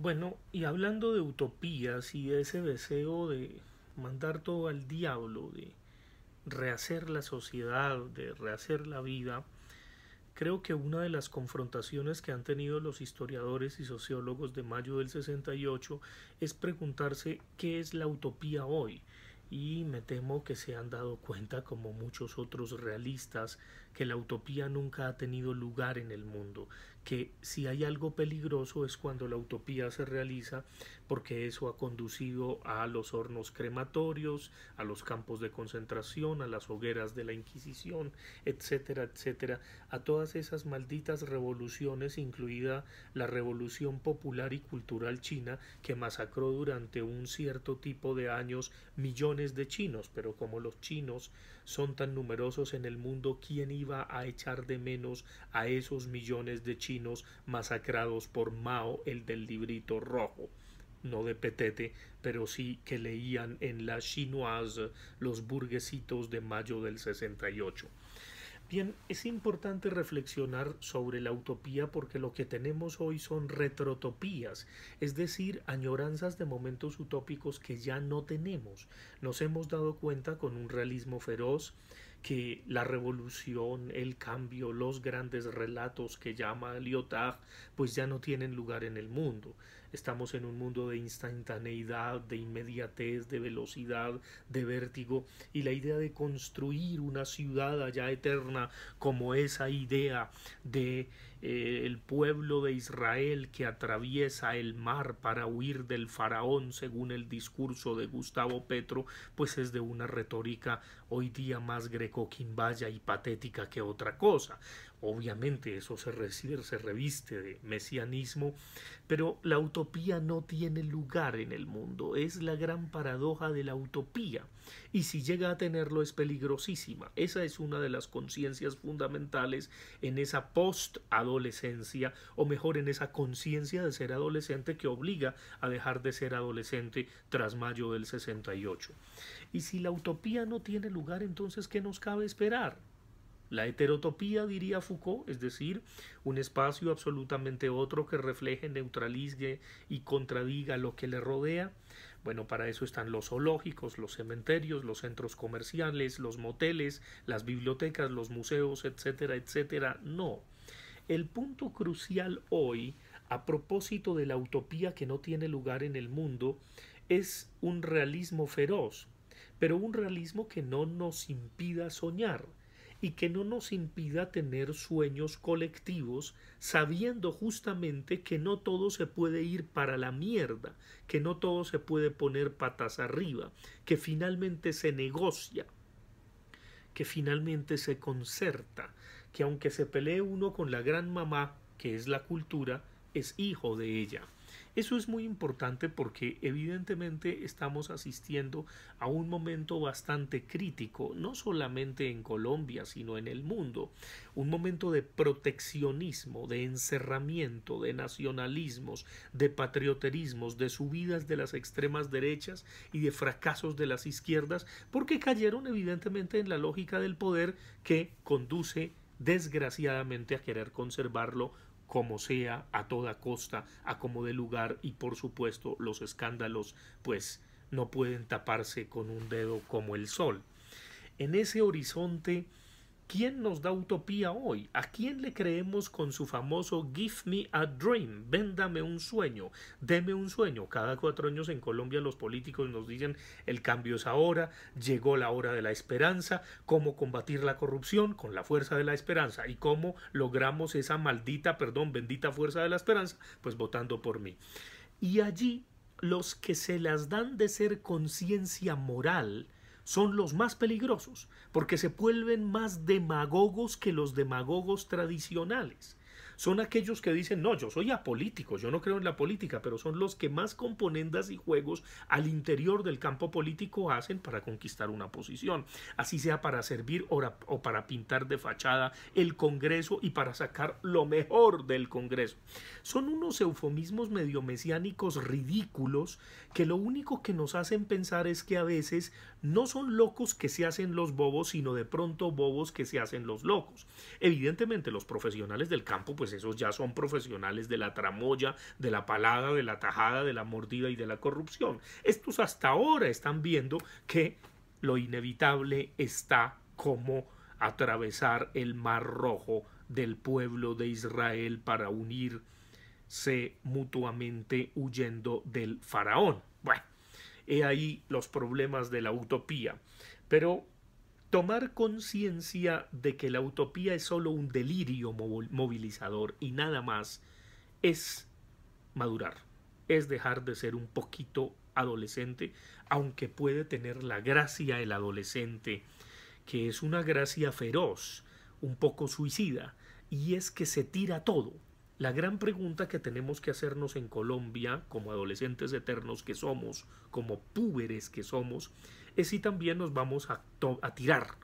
Bueno, y hablando de utopías y de ese deseo de mandar todo al diablo, de rehacer la sociedad, de rehacer la vida, creo que una de las confrontaciones que han tenido los historiadores y sociólogos de mayo del 68 es preguntarse qué es la utopía hoy. Y me temo que se han dado cuenta, como muchos otros realistas, que la utopía nunca ha tenido lugar en el mundo, que si hay algo peligroso es cuando la utopía se realiza, porque eso ha conducido a los hornos crematorios, a los campos de concentración, a las hogueras de la Inquisición, etcétera, etcétera, a todas esas malditas revoluciones, incluida la revolución popular y cultural china, que masacró durante un cierto tipo de años millones de chinos, pero como los chinos son tan numerosos en el mundo, ¿quién iba a echar de menos a esos millones de chinos masacrados por Mao, el del librito rojo? No de petete, pero sí que leían en la chinoise los burguesitos de mayo del 68. Bien, es importante reflexionar sobre la utopía porque lo que tenemos hoy son retrotopías, es decir, añoranzas de momentos utópicos que ya no tenemos. Nos hemos dado cuenta con un realismo feroz que la revolución, el cambio, los grandes relatos que llama Lyotard, pues ya no tienen lugar en el mundo. Estamos en un mundo de instantaneidad, de inmediatez, de velocidad, de vértigo, y la idea de construir una ciudad allá eterna como esa idea de el pueblo de Israel que atraviesa el mar para huir del faraón, según el discurso de Gustavo Petro, pues es de una retórica hoy día más greco-quimbaya y patética que otra cosa. Obviamente eso se reviste de mesianismo, pero la utopía no tiene lugar en el mundo. Es la gran paradoja de la utopía. Y si llega a tenerlo es peligrosísima. Esa es una de las conciencias fundamentales en esa post-adolescencia, o mejor en esa conciencia de ser adolescente que obliga a dejar de ser adolescente tras mayo del 68. Y si la utopía no tiene lugar, entonces ¿qué nos cabe esperar? La heterotopía, diría Foucault, es decir, un espacio absolutamente otro que refleje, neutralice y contradiga lo que le rodea. Bueno, para eso están los zoológicos, los cementerios, los centros comerciales, los moteles, las bibliotecas, los museos, etcétera, etcétera. No. El punto crucial hoy, a propósito de la utopía que no tiene lugar en el mundo, es un realismo feroz, pero un realismo que no nos impida soñar y que no nos impida tener sueños colectivos, sabiendo justamente que no todo se puede ir para la mierda, que no todo se puede poner patas arriba, que finalmente se negocia, que finalmente se concerta, que aunque se pelee uno con la gran mamá, que es la cultura, es hijo de ella. Eso es muy importante porque evidentemente estamos asistiendo a un momento bastante crítico, no solamente en Colombia, sino en el mundo, un momento de proteccionismo, de encerramiento, de nacionalismos, de patrioterismos, de subidas de las extremas derechas y de fracasos de las izquierdas, porque cayeron evidentemente en la lógica del poder que conduce desgraciadamente a querer conservarlo como sea, a toda costa, a como dé lugar, y por supuesto los escándalos pues no pueden taparse con un dedo como el sol. En ese horizonte, ¿quién nos da utopía hoy? ¿A quién le creemos con su famoso Give me a dream? Véndame un sueño, deme un sueño. Cada 4 años en Colombia los políticos nos dicen el cambio es ahora, llegó la hora de la esperanza, cómo combatir la corrupción con la fuerza de la esperanza y cómo logramos esa maldita, perdón, bendita fuerza de la esperanza, pues votando por mí. Y allí los que se las dan de ser conciencia moral son los más peligrosos, porque se vuelven más demagogos que los demagogos tradicionales. Son aquellos que dicen, no, yo soy apolítico, yo no creo en la política, pero son los que más componendas y juegos al interior del campo político hacen para conquistar una posición, así sea para servir o para pintar de fachada el Congreso y para sacar lo mejor del Congreso. Son unos eufemismos medio mesiánicos ridículos que lo único que nos hacen pensar es que a veces no son locos que se hacen los bobos, sino de pronto bobos que se hacen los locos. Evidentemente los profesionales del campo pues pues esos ya son profesionales de la tramoya, de la palada, de la tajada, de la mordida y de la corrupción. Estos hasta ahora están viendo que lo inevitable está como atravesar el Mar Rojo del pueblo de Israel para unirse mutuamente huyendo del faraón. Bueno, he ahí los problemas de la utopía. Pero tomar conciencia de que la utopía es solo un delirio movilizador y nada más es madurar, es dejar de ser un poquito adolescente, aunque puede tener la gracia el adolescente, que es una gracia feroz, un poco suicida, y es que se tira todo. La gran pregunta que tenemos que hacernos en Colombia, como adolescentes eternos que somos, como púberes que somos, es si también nos vamos a tirar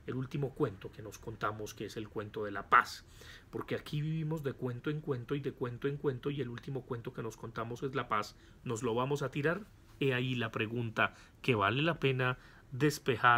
el último cuento que nos contamos, que es el cuento de la paz, porque aquí vivimos de cuento en cuento y de cuento en cuento, y el último cuento que nos contamos es la paz. ¿Nos lo vamos a tirar? He ahí la pregunta que vale la pena despejar